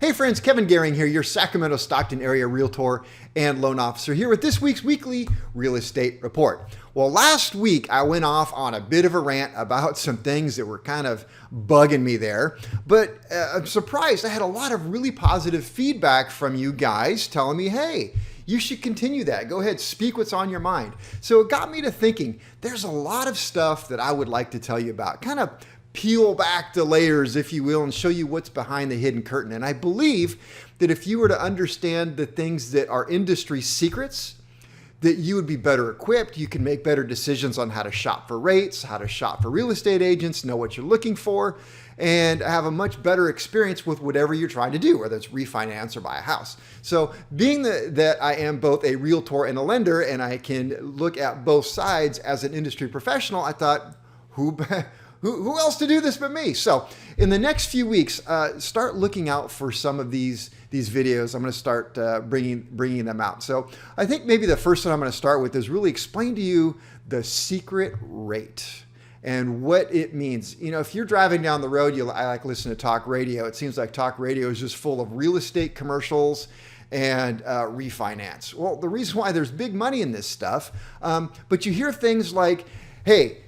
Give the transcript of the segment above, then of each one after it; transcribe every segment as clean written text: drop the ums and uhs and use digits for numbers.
Hey friends, Kevin Gehring here, your Sacramento, Stockton area realtor and loan officer here with this week's weekly real estate report. Well, last week I went off on a bit of a rant about some things that were kind of bugging me there, but I'm surprised I had a lot of really positive feedback from you guys telling me, hey, you should continue that. Go ahead, speak what's on your mind. So it got me to thinking, there's a lot of stuff that I would like to tell you about, kind of peel back the layers, if you will, and show you what's behind the hidden curtain. And I believe that if you were to understand the things that are industry secrets, that you would be better equipped. You can make better decisions on how to shop for rates, how to shop for real estate agents, know what you're looking for, and have a much better experience with whatever you're trying to do, whether it's refinance or buy a house. So being that I am both a realtor and a lender, and I can look at both sides as an industry professional, I thought, who else to do this but me? So in the next few weeks, start looking out for some of these videos. I'm going to start bringing them out. So I think maybe the first one I'm going to start with is really explain to you the secret rate and what it means. You know, if you're driving down the road, I like listening to talk radio. It seems like talk radio is just full of real estate commercials and refinance. Well, the reason why there's big money in this stuff, but you hear things like, hey,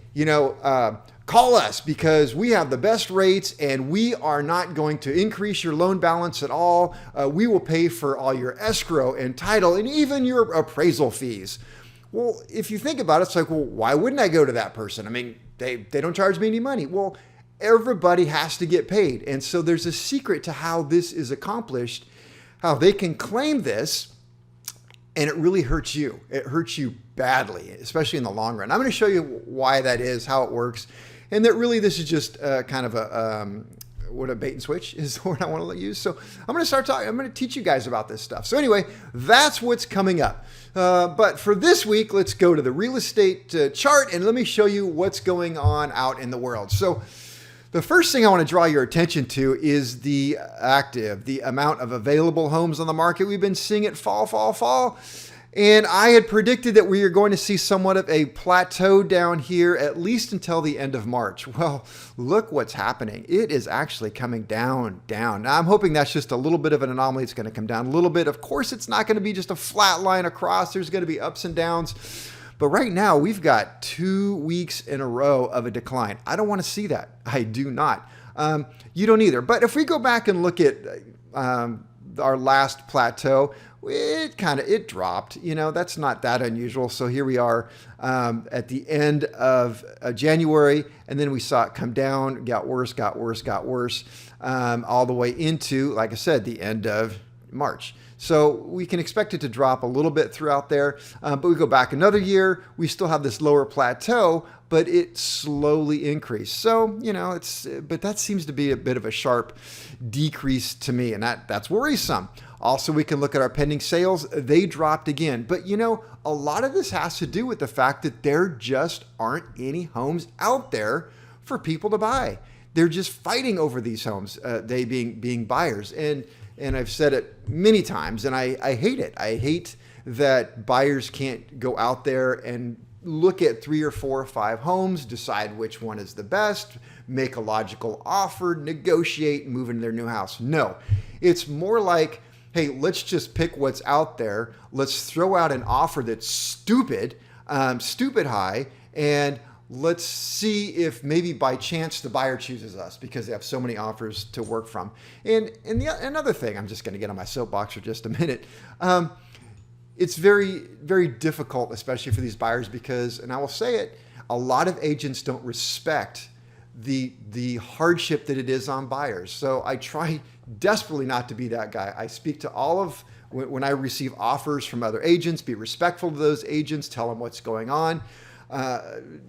call us because we have the best rates and we are not going to increase your loan balance at all. We will pay for all your escrow and title and even your appraisal fees. Well, if you think about it, it's like, well, why wouldn't I go to that person? I mean, they don't charge me any money. Well, everybody has to get paid. And so there's a secret to how this is accomplished, how they can claim this, and it really hurts you. It hurts you badly, especially in the long run. I'm going to show you why that is, how it works. And that really this is just kind of a bait and switch is the word I want to use. So I'm going to start talking. I'm going to teach you guys about this stuff. So anyway, that's what's coming up. But for this week, let's go to the real estate chart and let me show you what's going on out in the world. So the first thing I want to draw your attention to is the amount of available homes on the market. We've been seeing it fall. And I had predicted that we are going to see somewhat of a plateau down here, at least until the end of March. Well, look what's happening. It is actually coming down. Now, I'm hoping that's just a little bit of an anomaly. It's going to come down a little bit. Of course, it's not going to be just a flat line across. There's going to be ups and downs. But right now, we've got 2 weeks in a row of a decline. I don't want to see that. I do not. You don't either. But if we go back and look at our last plateau, it dropped. That's not that unusual. So here we are at the end of January, and then we saw it come down, got worse, all the way into, like I said, the end of March. So we can expect it to drop a little bit throughout there, but we go back another year, we still have this lower plateau, but it slowly increased. So, but that seems to be a bit of a sharp decrease to me, and that's worrisome. Also, we can look at our pending sales. They dropped again. But, a lot of this has to do with the fact that there just aren't any homes out there for people to buy. They're just fighting over these homes, they being buyers. And I've said it many times, and I hate it. I hate that buyers can't go out there and look at 3 or 4 or 5 homes, decide which one is the best, make a logical offer, negotiate, and move into their new house. No, it's more like, hey, let's just pick what's out there. Let's throw out an offer that's stupid high, and let's see if maybe by chance the buyer chooses us because they have so many offers to work from. And another thing, I'm just going to get on my soapbox for just a minute. It's very, very difficult, especially for these buyers, because, and I will say it, a lot of agents don't respect the hardship that it is on buyers. So I try desperately not to be that guy. I speak to when I receive offers from other agents, be respectful to those agents, tell them what's going on.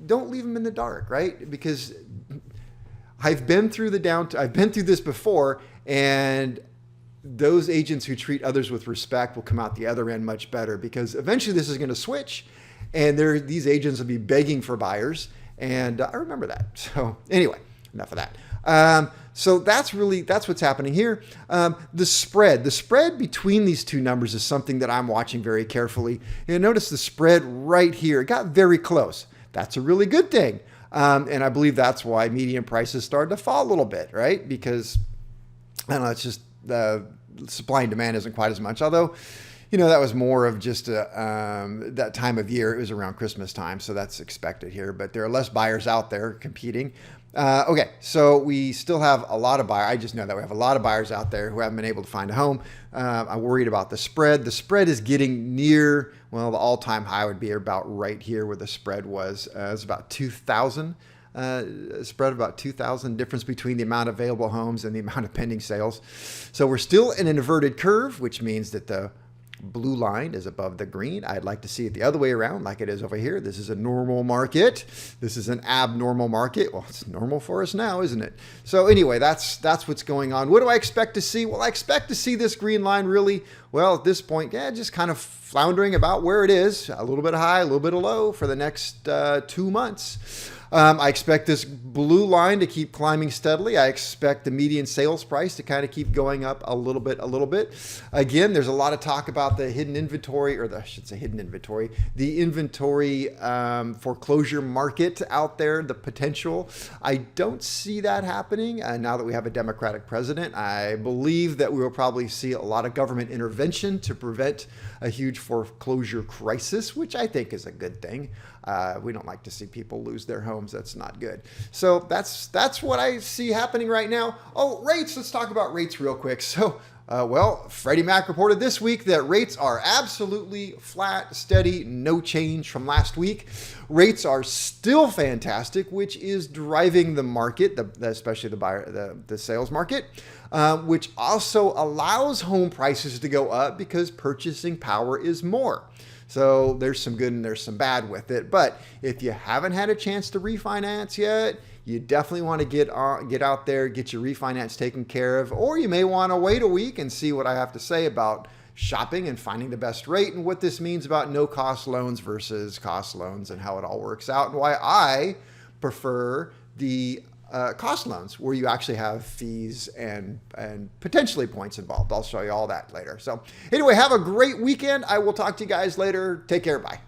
Don't leave them in the dark, right? Because I've been through this before, and those agents who treat others with respect will come out the other end much better, because eventually this is going to switch, and these agents will be begging for buyers. And I remember that. So anyway, enough of that. So that's what's happening here. The spread between these two numbers is something that I'm watching very carefully. And notice the spread right here. It got very close. That's a really good thing. And I believe that's why median prices started to fall a little bit, right? Because I don't know, it's just the supply and demand isn't quite as much, although, that was more of just that time of year. It was around Christmas time, so that's expected here. But there are less buyers out there competing. Okay, so we still have a lot of buyers. I just know that we have a lot of buyers out there who haven't been able to find a home. I'm worried about the spread. The spread is getting near, the all-time high would be about right here where the spread was. It's about 2,000. Spread about 2,000, difference between the amount of available homes and the amount of pending sales. So we're still in an inverted curve, which means that the blue line is above the green. I'd like to see it the other way around like it is over here. This is a normal market. This is an abnormal market. Well, it's normal for us now, isn't it? So anyway, that's what's going on. What do I expect to see? Well, I expect to see this green line really, at this point, just kind of floundering about where it is, a little bit high, a little bit low for the next 2 months. I expect this blue line to keep climbing steadily. I expect the median sales price to kind of keep going up a little bit. Again, there's a lot of talk about the hidden inventory, the inventory foreclosure market out there, the potential. I don't see that happening now that we have a Democratic president. I believe that we will probably see a lot of government intervention to prevent a huge foreclosure crisis, which I think is a good thing. We don't like to see people lose their homes. That's not good. So that's what I see happening right now. Oh, rates. Let's talk about rates real quick. So, Freddie Mac reported this week that rates are absolutely flat, steady, no change from last week. Rates are still fantastic, which is driving the market, especially the sales market, which also allows home prices to go up because purchasing power is more. So there's some good and there's some bad with it. But if you haven't had a chance to refinance yet, you definitely want to get out there, get your refinance taken care of, or you may want to wait a week and see what I have to say about shopping and finding the best rate and what this means about no-cost loans versus cost loans and how it all works out and why I prefer the cost loans where you actually have fees and potentially points involved. I'll show you all that later. So anyway, have a great weekend. I will talk to you guys later. Take care. Bye.